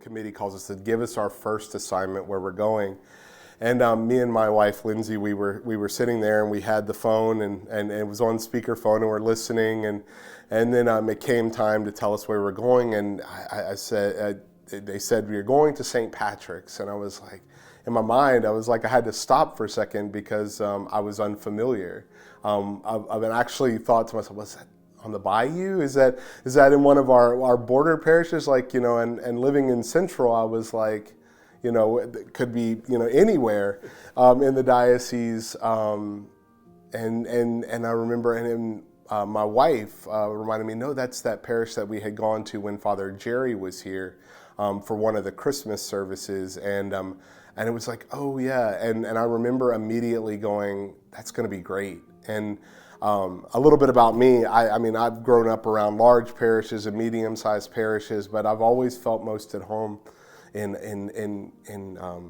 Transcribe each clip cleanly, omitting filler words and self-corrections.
committee calls us to give us our first assignment where we're going. And me and my wife, Lindsay, we were sitting there, and we had the phone, and it was on speakerphone, and we're listening, and then it came time to tell us where we're going, and I said, they said, we're going to St. Patrick's, and I was like, in my mind, I was like, I had to stop for a second because I was unfamiliar. I've actually thought to myself, what's that? On the bayou? Is that in one of our border parishes? Like, and living in Central, I was like, it could be, anywhere in the diocese. And I remember, and my wife reminded me, no, that's that parish that we had gone to when Father Jerry was here for one of the Christmas services. And it was like, oh yeah. And I remember immediately going, that's going to be great. And a little bit about me, I mean, I've grown up around large parishes and medium-sized parishes, but I've always felt most at home in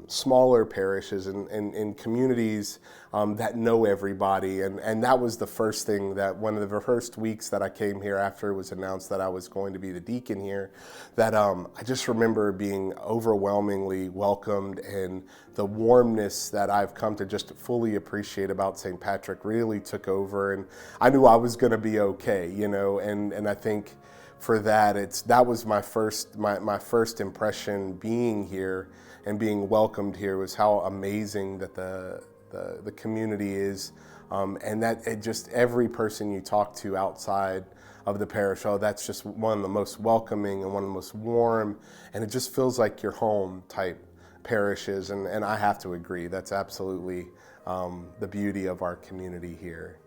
smaller parishes and in communities that know everybody. And that was the first thing, that one of the first weeks that I came here after it was announced that I was going to be the deacon here, that I just remember being overwhelmingly welcomed, and the warmness that I've come to just fully appreciate about St. Patrick really took over, and I knew I was going to be okay, and I think for that was my first impression being here and being welcomed here, was how amazing that the community is, and that it just, every person you talk to outside of the parish, that's just one of the most welcoming and one of the most warm, and it just feels like your home type parishes, and I have to agree, that's absolutely the beauty of our community here.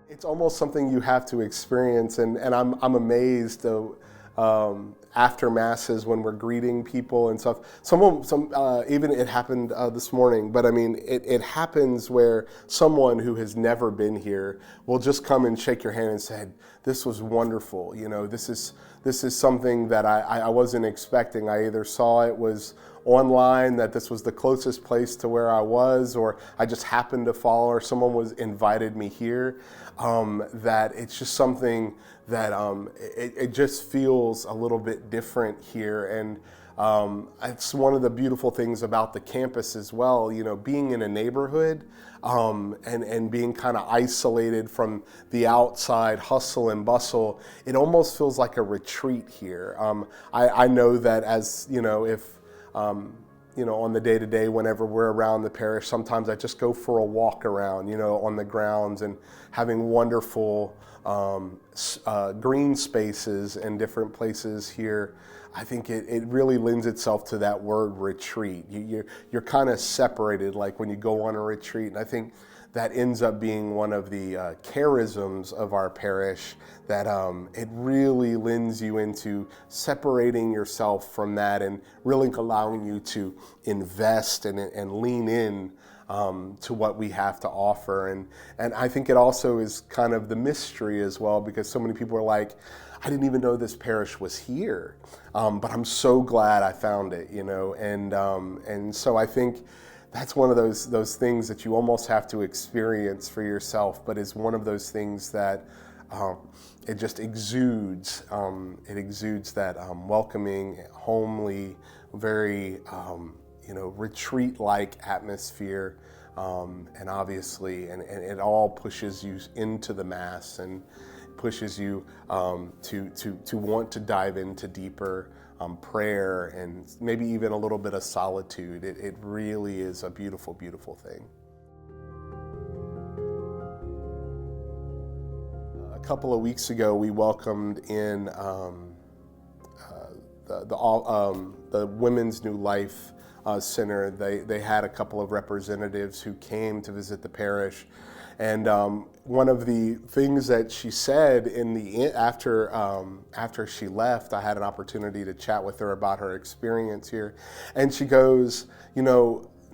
It's almost something you have to experience, and I'm amazed after masses when we're greeting people and stuff. Even it happened this morning, but I mean, it happens where someone who has never been here will just come and shake your hand and say, "This was wonderful. This is something that I wasn't expecting. I either saw it was online, that this was the closest place to where I was, or I just happened to follow, or someone was invited me here." That it's just something that it just feels a little bit different here, and it's one of the beautiful things about the campus as well. Being in a neighborhood and being kind of isolated from the outside hustle and bustle, it almost feels like a retreat here. I know that as if on the day-to-day, whenever we're around the parish, sometimes I just go for a walk around, on the grounds, and having wonderful green spaces in different places here. I think it really lends itself to that word retreat. You're kind of separated, like when you go on a retreat, and I think that ends up being one of the charisms of our parish, that it really lends you into separating yourself from that and really allowing you to invest and lean in to what we have to offer. And I think it also is kind of the mystery as well, because so many people are like, I didn't even know this parish was here, but I'm so glad I found it, and so I think that's one of those things that you almost have to experience for yourself, but is one of those things that it just exudes. It exudes that welcoming, homely, very retreat-like atmosphere, and obviously, and it all pushes you into the Mass and pushes you to want to dive into deeper prayer and maybe even a little bit of solitude. It really is a beautiful, beautiful thing. A couple of weeks ago, we welcomed in the Women's New Life Center. They had a couple of representatives who came to visit the parish. And one of the things that she said after she left, I had an opportunity to chat with her about her experience here, and she goes,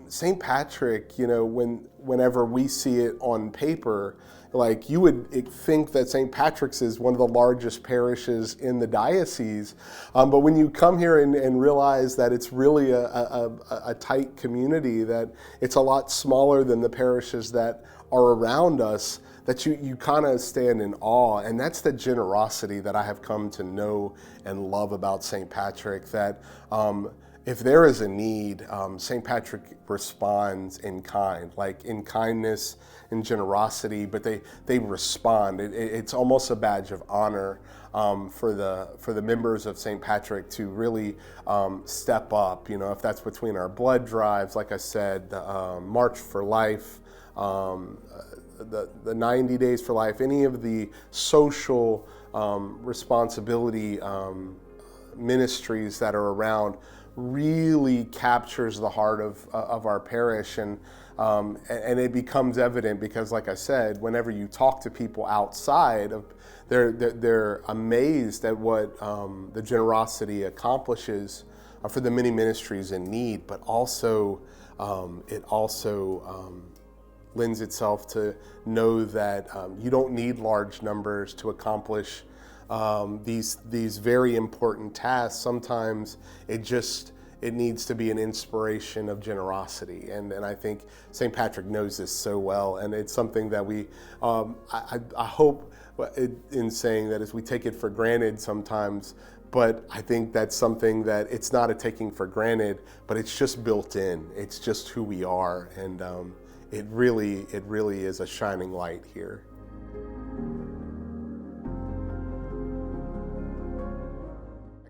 St. Patrick, whenever we see it on paper, like you would think that St. Patrick's is one of the largest parishes in the diocese, but when you come here and realize that it's really a tight community, that it's a lot smaller than the parishes that are around us that you kind of stand in awe. And that's the generosity that I have come to know and love about St. Patrick, that if there is a need, St. Patrick responds in kind, like in kindness and generosity, but they respond. It's almost a badge of honor for the members of St. Patrick to really step up. If that's between our blood drives, like I said, the March for Life, the 90 Days for Life, any of the social responsibility ministries that are around, really captures the heart of our parish, and it becomes evident because, like I said, whenever you talk to people outside of, they're amazed at what the generosity accomplishes for the many ministries in need, but also it also lends itself to know that you don't need large numbers to accomplish these very important tasks. Sometimes it needs to be an inspiration of generosity, and I think St. Patrick knows this so well, and it's something that we I hope in saying that, as we take it for granted sometimes, but I think that's something that it's not a taking for granted, but it's just built in. It's just who we are, and it really is a shining light here.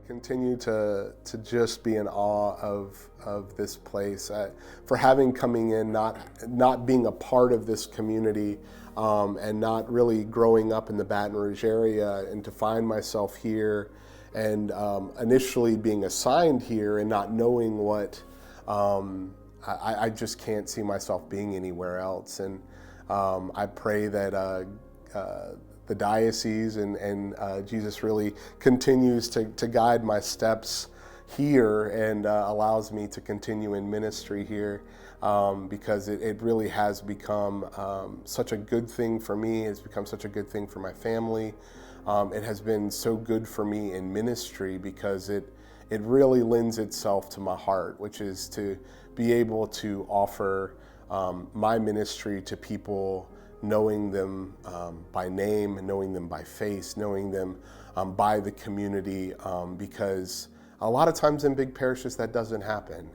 Continue to just be in awe of this place, for having coming in, not being a part of this community, and not really growing up in the Baton Rouge area, and to find myself here, and initially being assigned here and not knowing what, I just can't see myself being anywhere else. And I pray that the diocese and Jesus really continues to guide my steps here, and allows me to continue in ministry here, because it really has become such a good thing for me. It's become such a good thing for my family. It has been so good for me in ministry because it really lends itself to my heart, which is to be able to offer my ministry to people, knowing them by name, knowing them by face, knowing them by the community, because a lot of times in big parishes that doesn't happen.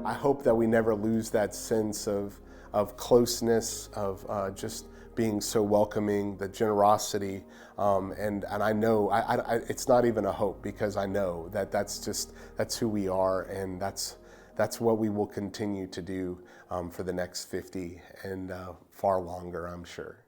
I hope that we never lose that sense of closeness, of just being so welcoming, the generosity, and I know it's not even a hope, because I know that that's who we are, and that's what we will continue to do for the next 50 and far longer, I'm sure.